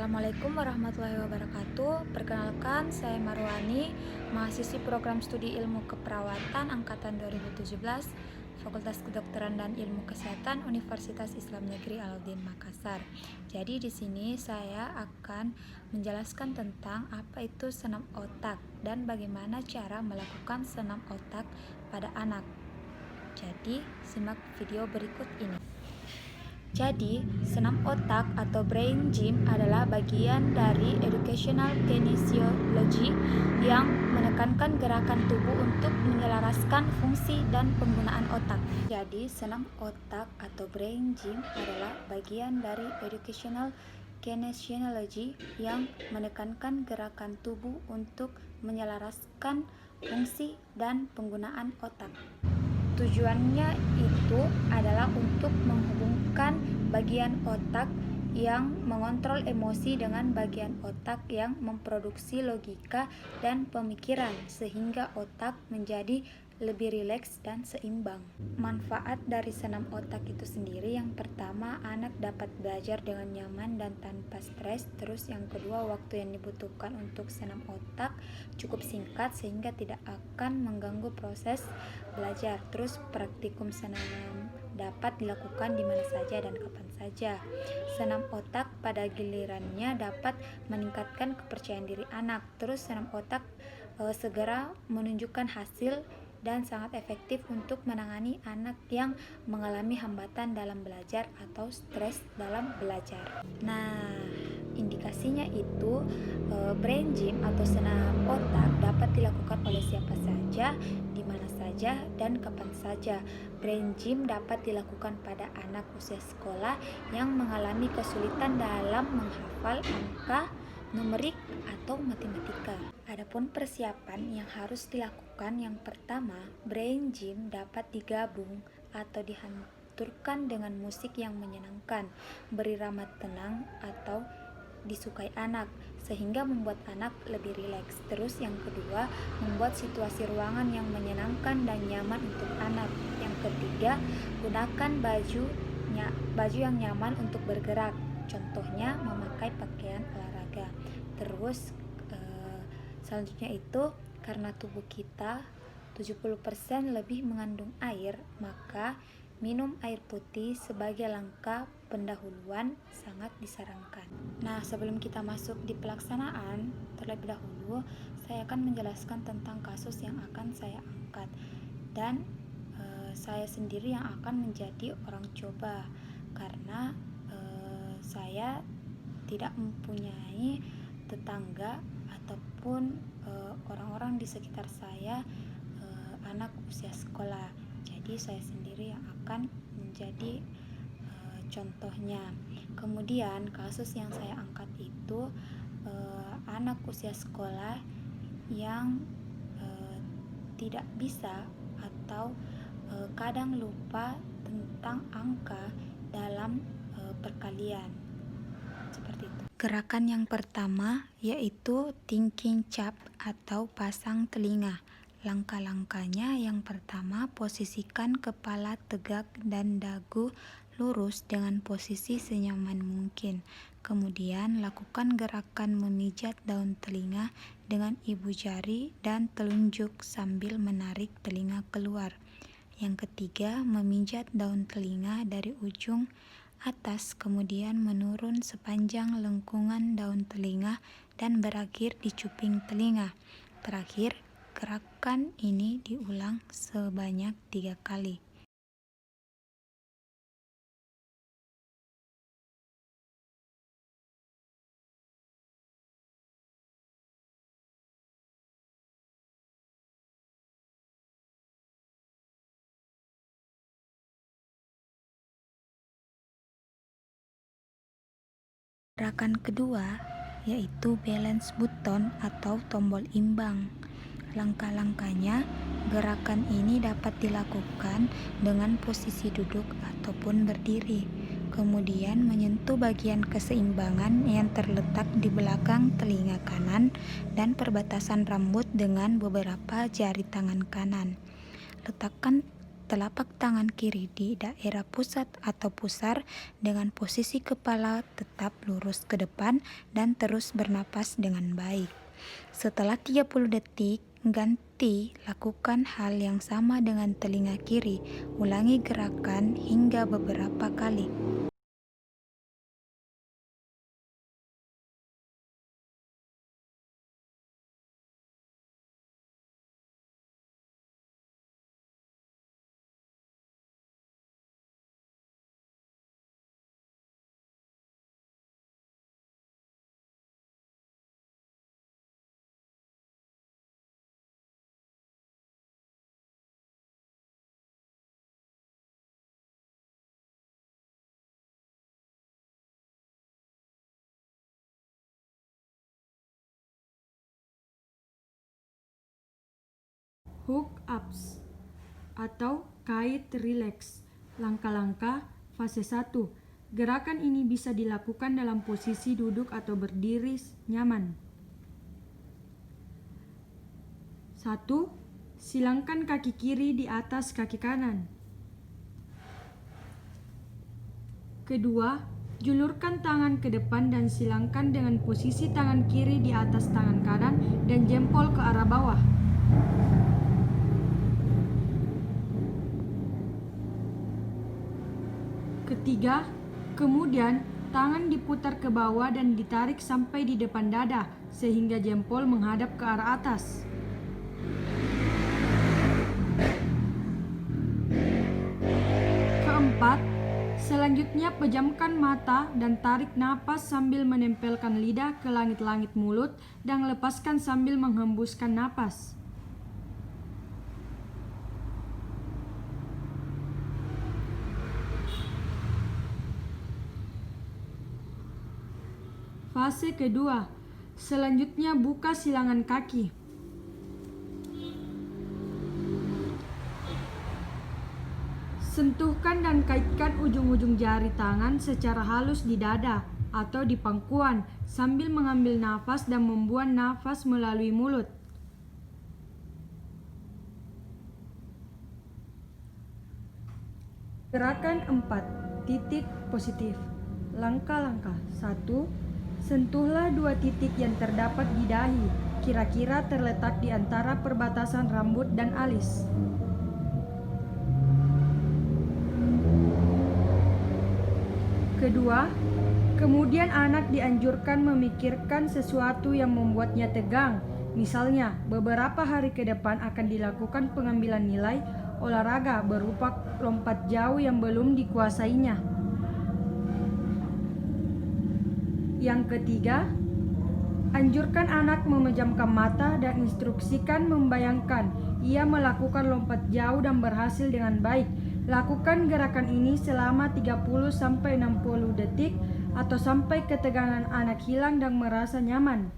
Assalamualaikum warahmatullahi wabarakatuh. Perkenalkan, saya Marwani, mahasiswi program studi ilmu keperawatan angkatan 2017, Fakultas Kedokteran dan Ilmu Kesehatan Universitas Islam Negeri Alauddin Makassar. Jadi di sini saya akan menjelaskan tentang apa itu senam otak dan bagaimana cara melakukan senam otak pada anak. Jadi, simak video berikut ini. Jadi, senam otak atau brain gym adalah bagian dari educational kinesiology yang menekankan gerakan tubuh untuk menyelaraskan fungsi dan penggunaan otak. Jadi, senam otak atau brain gym adalah bagian dari educational kinesiology yang menekankan gerakan tubuh untuk menyelaraskan fungsi dan penggunaan otak. Tujuannya itu adalah untuk menghubungkan bagian otak yang mengontrol emosi dengan bagian otak yang memproduksi logika dan pemikiran, sehingga otak menjadi lebih rileks dan seimbang. Manfaat dari senam otak itu sendiri, yang pertama, anak dapat belajar dengan nyaman dan tanpa stres. Terus yang kedua, waktu yang dibutuhkan untuk senam otak cukup singkat sehingga tidak akan mengganggu proses belajar. Terus praktikum senam dapat dilakukan di mana saja dan kapan saja. Senam otak pada gilirannya dapat meningkatkan kepercayaan diri anak. Terus senam otak segera menunjukkan hasil dan sangat efektif untuk menangani anak yang mengalami hambatan dalam belajar atau stres dalam belajar. Nah, indikasinya itu brain gym atau senam otak dapat dilakukan oleh siapa saja, di mana saja, dan kapan saja. Brain gym dapat dilakukan pada anak usia sekolah yang mengalami kesulitan dalam menghafal angka, numerik, atau matematika. Adapun persiapan yang harus dilakukan, yang pertama, brain gym dapat digabung atau dihanturkan dengan musik yang menyenangkan, berirama tenang, atau disukai anak, sehingga membuat anak lebih rileks. Terus yang kedua, membuat situasi ruangan yang menyenangkan dan nyaman untuk anak. Yang ketiga, gunakan baju yang nyaman untuk bergerak, contohnya memakai pakaian olahraga. Terus selanjutnya itu, karena tubuh kita 70% lebih mengandung air, maka minum air putih sebagai langkah pendahuluan sangat disarankan. Nah, sebelum kita masuk di pelaksanaan, terlebih dahulu saya akan menjelaskan tentang kasus yang akan saya angkat, dan saya sendiri yang akan menjadi orang coba, karena saya tidak mempunyai tetangga ataupun orang-orang di sekitar saya anak usia sekolah. Jadi saya sendiri yang akan menjadi contohnya. Kemudian kasus yang saya angkat itu anak usia sekolah yang tidak bisa atau kadang lupa tentang angka dalam perkalian. Seperti itu. Gerakan yang pertama yaitu thinking cap atau pasang telinga. Langkah-langkahnya, yang pertama, posisikan kepala tegak dan dagu lurus dengan posisi senyaman mungkin. Kemudian lakukan gerakan memijat daun telinga dengan ibu jari dan telunjuk sambil menarik telinga keluar. Yang ketiga, memijat daun telinga dari ujung atas kemudian menurun sepanjang lengkungan daun telinga dan berakhir di cuping telinga. Terakhir, gerakan ini diulang sebanyak 3 kali. Gerakan kedua yaitu balance button atau tombol imbang. Langkah-langkahnya, gerakan ini dapat dilakukan dengan posisi duduk ataupun berdiri. Kemudian menyentuh bagian keseimbangan yang terletak di belakang telinga kanan dan perbatasan rambut dengan beberapa jari tangan kanan. Letakkan telapak tangan kiri di daerah pusat atau pusar dengan posisi kepala tetap lurus ke depan dan terus bernapas dengan baik. Setelah 30 detik, ganti lakukan hal yang sama dengan telinga kiri. Ulangi gerakan hingga beberapa kali. Hook ups atau kait rileks. Langkah-langkah fase 1. Gerakan ini bisa dilakukan dalam posisi duduk atau berdiri nyaman. 1. Silangkan kaki kiri di atas kaki kanan. Kedua, julurkan tangan ke depan dan silangkan dengan posisi tangan kiri di atas tangan kanan dan jempol ke arah bawah. Ketiga, kemudian tangan diputar ke bawah dan ditarik sampai di depan dada sehingga jempol menghadap ke arah atas. Keempat, selanjutnya pejamkan mata dan tarik napas sambil menempelkan lidah ke langit-langit mulut dan lepaskan sambil menghembuskan napas. Fase kedua, selanjutnya buka silangan kaki. Sentuhkan dan kaitkan ujung-ujung jari tangan secara halus di dada atau di pangkuan sambil mengambil nafas dan membuang nafas melalui mulut. Gerakan 4. Titik positif. Langkah-langkah. 1. Sentuhlah 2 titik yang terdapat di dahi, kira-kira terletak di antara perbatasan rambut dan alis. Kedua, kemudian anak dianjurkan memikirkan sesuatu yang membuatnya tegang. Misalnya, beberapa hari ke depan akan dilakukan pengambilan nilai olahraga berupa lompat jauh yang belum dikuasainya. Yang ketiga, anjurkan anak memejamkan mata dan instruksikan membayangkan ia melakukan lompat jauh dan berhasil dengan baik. Lakukan gerakan ini selama 30-60 detik atau sampai ketegangan anak hilang dan merasa nyaman.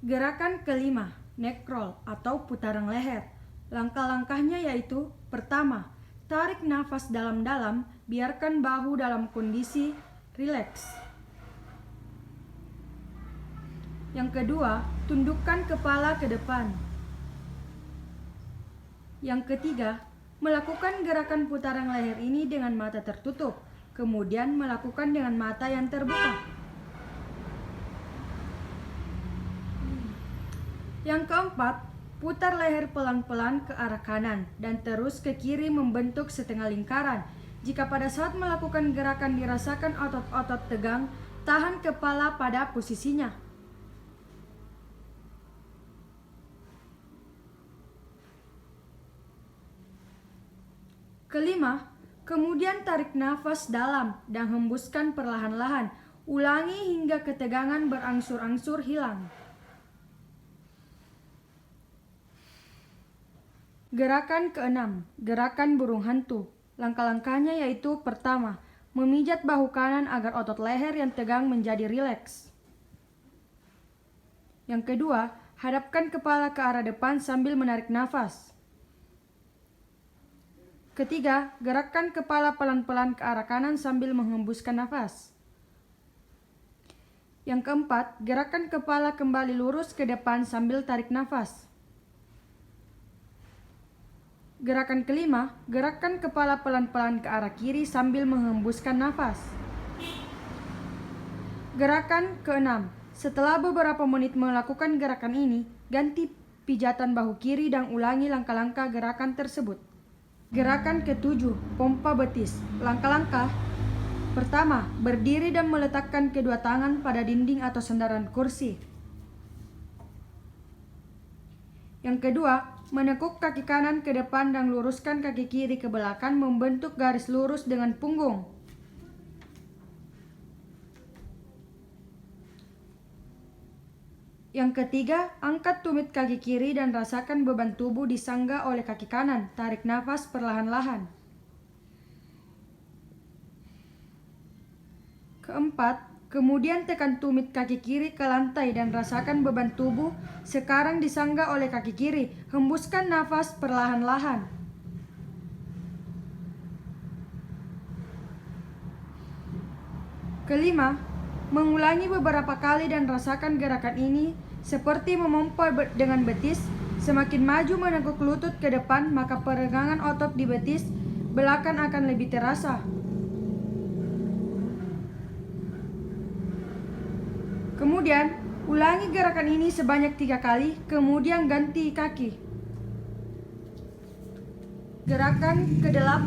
Gerakan kelima, neck roll atau putaran leher. Langkah-langkahnya yaitu: pertama, tarik nafas dalam-dalam, biarkan bahu dalam kondisi rileks. Yang kedua, tundukkan kepala ke depan. Yang ketiga, melakukan gerakan putaran leher ini dengan mata tertutup, kemudian melakukan dengan mata yang terbuka. Yang keempat, putar leher pelan-pelan ke arah kanan dan terus ke kiri membentuk setengah lingkaran. Jika pada saat melakukan gerakan dirasakan otot-otot tegang, tahan kepala pada posisinya. Kelima, kemudian tarik nafas dalam dan hembuskan perlahan-lahan. Ulangi hingga ketegangan berangsur-angsur hilang. Gerakan keenam, gerakan burung hantu. Langkah-langkahnya yaitu: pertama, memijat bahu kanan agar otot leher yang tegang menjadi rileks. Yang kedua, hadapkan kepala ke arah depan sambil menarik nafas. Ketiga, gerakkan kepala pelan-pelan ke arah kanan sambil menghembuskan nafas. Yang keempat, gerakan kepala kembali lurus ke depan sambil tarik nafas. Gerakan kelima, gerakkan kepala pelan-pelan ke arah kiri sambil menghembuskan nafas. Gerakan keenam, setelah beberapa menit melakukan gerakan ini, ganti pijatan bahu kiri dan ulangi langkah-langkah gerakan tersebut. Gerakan ketujuh, pompa betis. Langkah-langkah pertama, berdiri dan meletakkan kedua tangan pada dinding atau sandaran kursi. Yang kedua, menekuk kaki kanan ke depan dan luruskan kaki kiri ke belakang membentuk garis lurus dengan punggung. Yang ketiga, angkat tumit kaki kiri dan rasakan beban tubuh disanggah oleh kaki kanan. Tarik nafas perlahan-lahan. Keempat, kemudian tekan tumit kaki kiri ke lantai dan rasakan beban tubuh sekarang disanggah oleh kaki kiri. Hembuskan nafas perlahan-lahan. Kelima, mengulangi beberapa kali dan rasakan gerakan ini seperti memompa dengan betis. Semakin maju menekuk lutut ke depan, maka peregangan otot di betis belakang akan lebih terasa. Kemudian, ulangi gerakan ini sebanyak 3 kali, kemudian ganti kaki. Gerakan ke-8,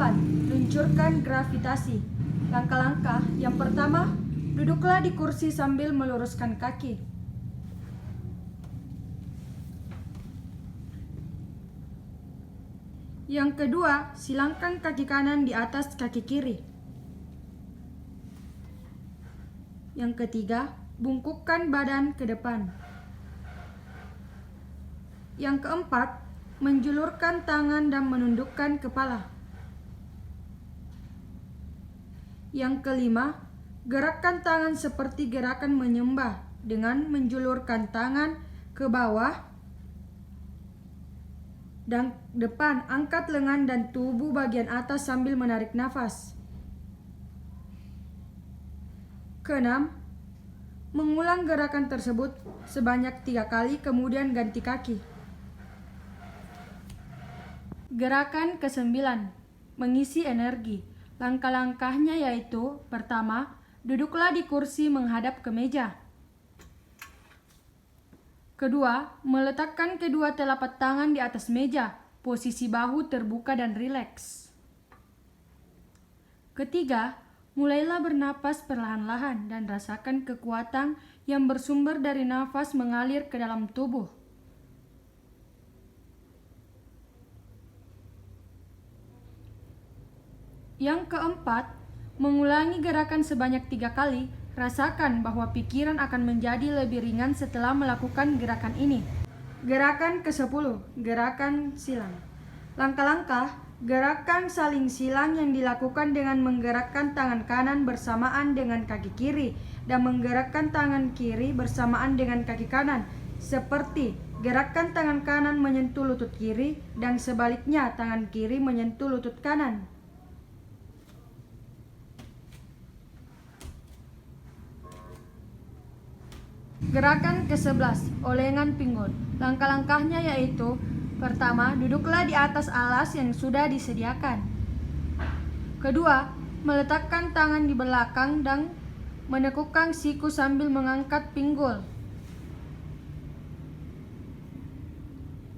luncurkan gravitasi. Langkah-langkah yang pertama, duduklah di kursi sambil meluruskan kaki. Yang kedua, silangkan kaki kanan di atas kaki kiri. Yang ketiga, bungkukkan badan ke depan. Yang keempat, menjulurkan tangan dan menundukkan kepala. Yang kelima, gerakkan tangan seperti gerakan menyembah dengan menjulurkan tangan ke bawah dan depan. Angkat lengan dan tubuh bagian atas sambil menarik nafas. Keenam, mengulang gerakan tersebut sebanyak 3 kali, kemudian ganti kaki. Gerakan ke-9, mengisi energi. Langkah-langkahnya yaitu, pertama, duduklah di kursi menghadap ke meja. Kedua, meletakkan kedua telapak tangan di atas meja, posisi bahu terbuka dan rileks. Ketiga, mulailah bernapas perlahan-lahan dan rasakan kekuatan yang bersumber dari nafas mengalir ke dalam tubuh. Yang keempat, mengulangi gerakan sebanyak 3 kali. Rasakan bahwa pikiran akan menjadi lebih ringan setelah melakukan gerakan ini. Gerakan ke-10, gerakan silang. Langkah-langkah gerakan saling silang yang dilakukan dengan menggerakkan tangan kanan bersamaan dengan kaki kiri dan menggerakkan tangan kiri bersamaan dengan kaki kanan, seperti gerakan tangan kanan menyentuh lutut kiri dan sebaliknya tangan kiri menyentuh lutut kanan. Gerakan ke-11, olengan pinggul. Langkah-langkahnya yaitu, pertama, duduklah di atas alas yang sudah disediakan. Kedua, meletakkan tangan di belakang dan menekukkan siku sambil mengangkat pinggul.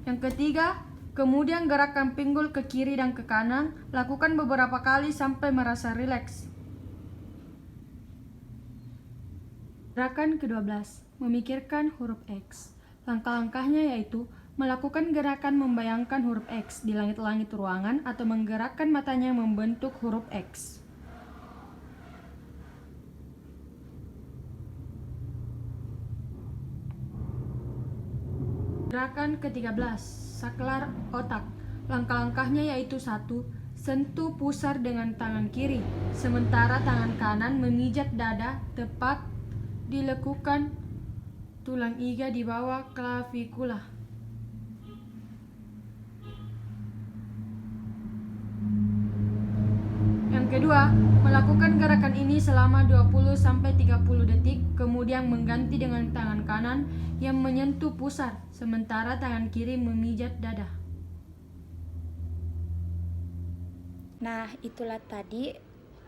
Yang ketiga, kemudian gerakkan pinggul ke kiri dan ke kanan. Lakukan beberapa kali sampai merasa rileks. Gerakan ke-12, memikirkan huruf X. Langkah-langkahnya yaitu melakukan gerakan membayangkan huruf X di langit-langit ruangan atau menggerakkan matanya membentuk huruf X. Gerakan ke-13, saklar otak. Langkah-langkahnya yaitu 1. Sentuh pusar dengan tangan kiri, sementara tangan kanan memijat dada tepat di lekukan tulang iga di bawah klavikula. Yang kedua, melakukan gerakan ini selama 20-30 detik, kemudian mengganti dengan tangan kanan yang menyentuh pusar, sementara tangan kiri memijat dada. Nah, itulah tadi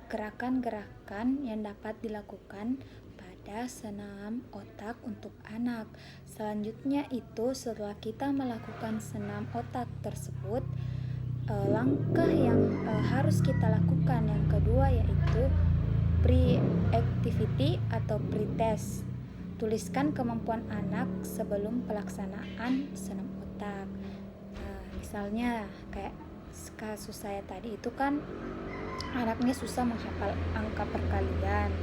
gerakan-gerakan yang dapat dilakukan pada senam otak untuk anak. Selanjutnya itu setelah kita melakukan senam otak tersebut, langkah yang harus kita lakukan yang kedua yaitu pre-activity atau pre-test. Tuliskan kemampuan anak sebelum pelaksanaan senam otak. Misalnya kayak kasus saya tadi itu kan anaknya susah menghafal angka perkalian.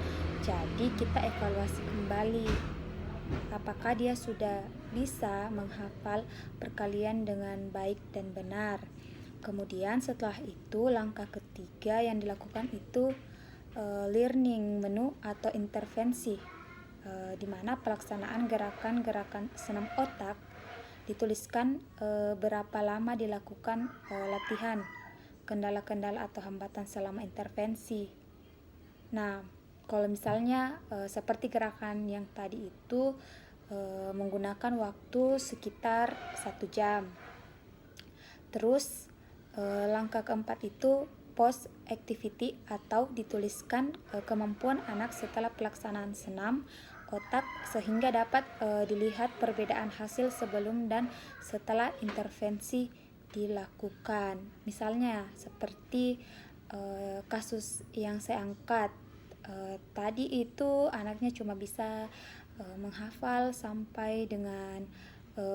Jadi kita evaluasi kembali apakah dia sudah bisa menghafal perkalian dengan baik dan benar. Kemudian setelah itu langkah ketiga yang dilakukan itu learning menu atau intervensi, di mana pelaksanaan gerakan-gerakan senam otak dituliskan berapa lama dilakukan latihan, kendala-kendala atau hambatan selama intervensi. Nah, kalau misalnya seperti gerakan yang tadi itu menggunakan waktu sekitar 1 jam. Terus langkah keempat itu post activity atau dituliskan kemampuan anak setelah pelaksanaan senam otak sehingga dapat dilihat perbedaan hasil sebelum dan setelah intervensi dilakukan. Misalnya seperti kasus yang saya angkat tadi itu anaknya cuma bisa menghafal sampai dengan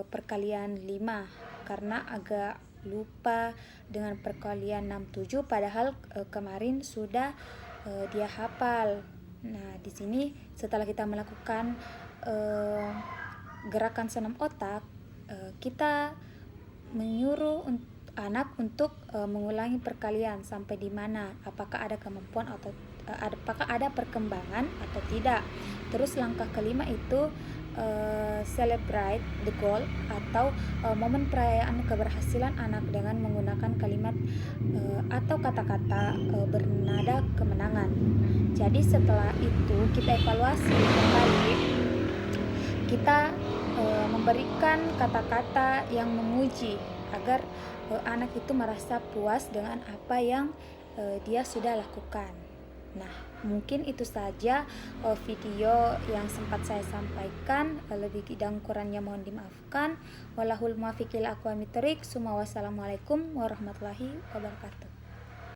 perkalian 5 karena agak lupa dengan perkalian 6-7 padahal kemarin sudah dia hafal. Nah, di sini setelah kita melakukan gerakan senam otak, kita menyuruh anak untuk mengulangi perkalian sampai di mana, apakah ada kemampuan atau apakah ada perkembangan atau tidak. Terus langkah kelima itu celebrate the goal atau momen perayaan keberhasilan anak dengan menggunakan kalimat atau kata-kata bernada kemenangan. Jadi setelah itu kita evaluasi kembali, kita memberikan kata-kata yang memuji agar anak itu merasa puas dengan apa yang dia sudah lakukan. Nah, mungkin itu saja video yang sempat saya sampaikan. Lebih dan kurangnya mohon dimaafkan. Wallahul muwaffiq ila aqwamit thoriq. Wassalamualaikum warahmatullahi wabarakatuh.